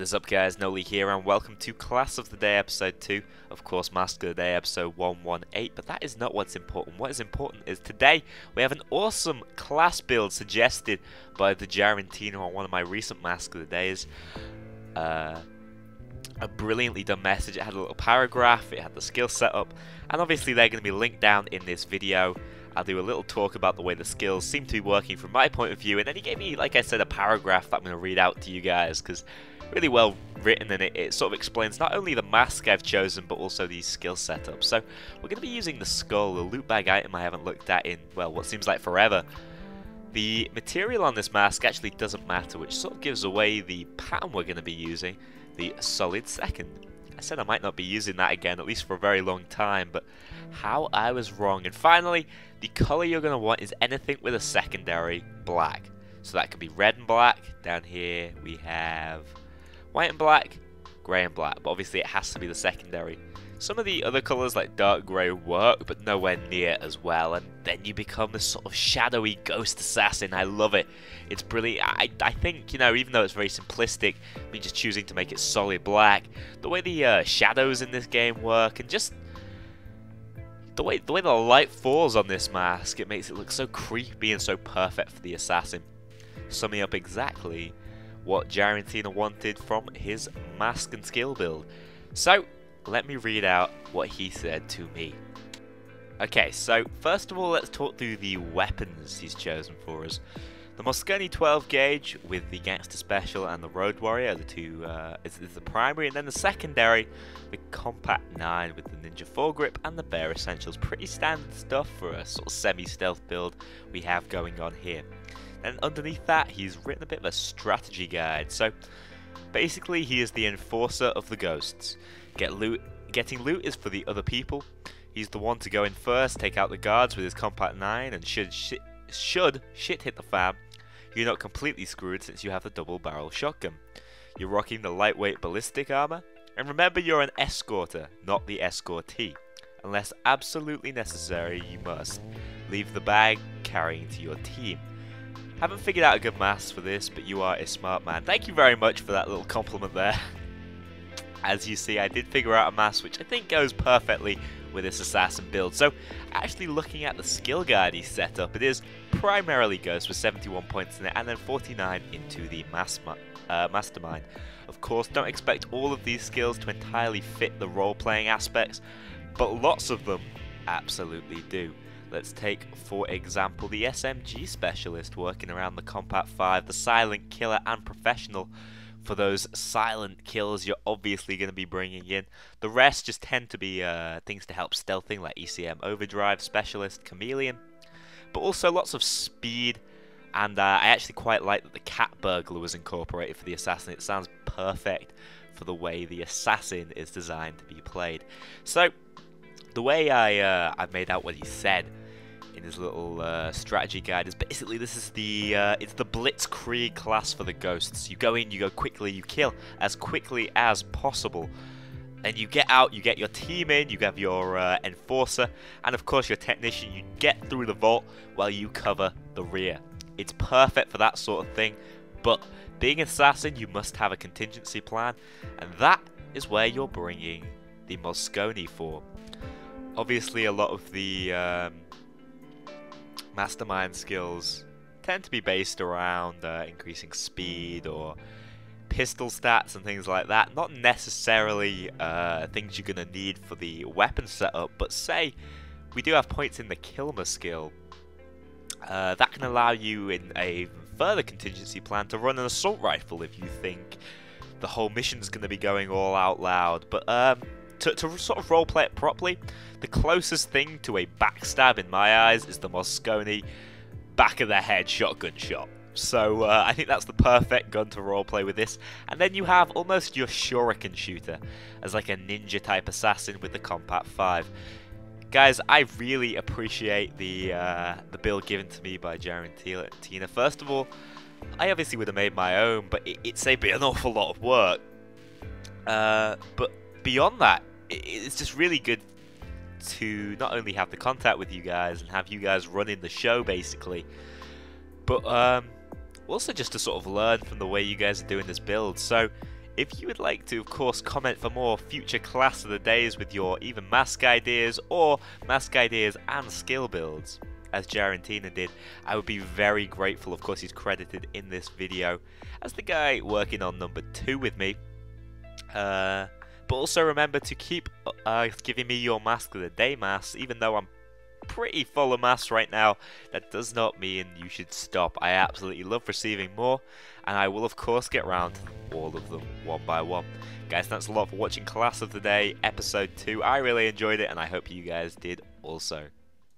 What is up, guys? Noli here, and welcome to Class of the Day episode 2. Of course, Mask of the Day episode 118, but that is not what's important. What is important is today we have an awesome class build suggested by the Giratina on one of my recent Mask of the Days. A brilliantly done message. It had a little paragraph, it had the skill setup, and obviously they're going to be linked down in this video. I'll do a little talk about the way the skills seem to be working from my point of view, and then he gave me, like I said, a paragraph that I'm going to read out to you guys, because really well written, and it sort of explains not only the mask I've chosen, but also these skill setups. So we're going to be using the skull, the loot bag item I haven't looked at in, well, what seems like forever. The material on this mask actually doesn't matter, which sort of gives away the pattern we're going to be using, the solid second. I said I might not be using that again, at least for a very long time, but how I was wrong. And finally, the colour you're going to want is anything with a secondary black. So that could be red and black. Down here we have white and black, grey and black, but obviously it has to be the secondary. Some of the other colours like dark grey work, but nowhere near as well, and then you become this sort of shadowy ghost assassin. I love it. It's brilliant. I think, you know, even though it's very simplistic, me just choosing to make it solid black, the way the shadows in this game work, and just the way the light falls on this mask, it makes it look so creepy and so perfect for the assassin, summing up exactly what Giratina wanted from his mask and skill build. So let me read out what he said to me. Okay, so first of all, let's talk through the weapons he's chosen for us. The Mosconi 12 gauge with the Gangster Special and the Road Warrior, the two is the primary, and then the secondary, the Compact 9 with the Ninja Foregrip and the Bare Essentials. Pretty standard stuff for a sort of semi-stealth build we have going on here. And underneath that, he's written a bit of a strategy guide. So basically, he is the enforcer of the ghosts. Getting loot is for the other people. He's the one to go in first, take out the guards with his Compact 9, and should shit hit the fan, you're not completely screwed since you have the double barrel shotgun. You're rocking the lightweight ballistic armor, and remember you're an escorter, not the escortee. Unless absolutely necessary, you must leave the bag carrying to your team. Haven't figured out a good mask for this, but you are a smart man. Thank you very much for that little compliment there. As you see, I did figure out a mask which I think goes perfectly with this assassin build. So, actually looking at the skill guide he set up, it is primarily Ghost with 71 points in it, and then 49 into the Mastermind. Of course, don't expect all of these skills to entirely fit the role-playing aspects, but lots of them absolutely do. Let's take, for example, the SMG Specialist working around the Compact 5, the Silent Killer and Professional. For those silent kills you're obviously going to be bringing in. The rest just tend to be things to help stealthing like ECM Overdrive, Specialist, Chameleon. But also lots of speed, and I actually quite like that the Cat Burglar was incorporated for the Assassin. It sounds perfect for the way the Assassin is designed to be played. So, the way I've made out what he said in his little strategy guide is basically this is the it's the Blitzkrieg class for the ghosts. You go in, you go quickly, you kill as quickly as possible, and you get out, you get your team in, you have your enforcer, and of course your technician. You get through the vault while you cover the rear. It's perfect for that sort of thing, but being an assassin, you must have a contingency plan, and that is where you're bringing the Mosconi for. Obviously, a lot of the Mastermind skills tend to be based around increasing speed or pistol stats and things like that. Not necessarily things you're going to need for the weapon setup, but say we do have points in the Kilmer skill. That can allow you in a further contingency plan to run an assault rifle if you think the whole mission's going to be going all out loud. But to sort of roleplay it properly, the closest thing to a backstab in my eyes is the Mosconi back of the head shotgun shot. So I think that's the perfect gun to roleplay with this. And then you have almost your shuriken shooter as like a ninja type assassin with the Compact 5. Guys, I really appreciate the build given to me by Giratina. First of all, I obviously would have made my own, but it saved me an awful lot of work. But beyond that, it's just really good to not only have the contact with you guys and have you guys running the show basically, but also just to sort of learn from the way you guys are doing this build. So If you would like to, of course, comment for more future Class of the Days with your even mask ideas or mask ideas and skill builds, as Giratina did, I would be very grateful. Of course, he's credited in this video as the guy working on number 2 with me. But also remember to keep giving me your Mask of the Day masks, even though I'm pretty full of masks right now. That does not mean you should stop. I absolutely love receiving more, and I will of course get round to all of them one by one. Guys, thanks a lot for watching Class of the Day episode 2. I really enjoyed it, and I hope you guys did also.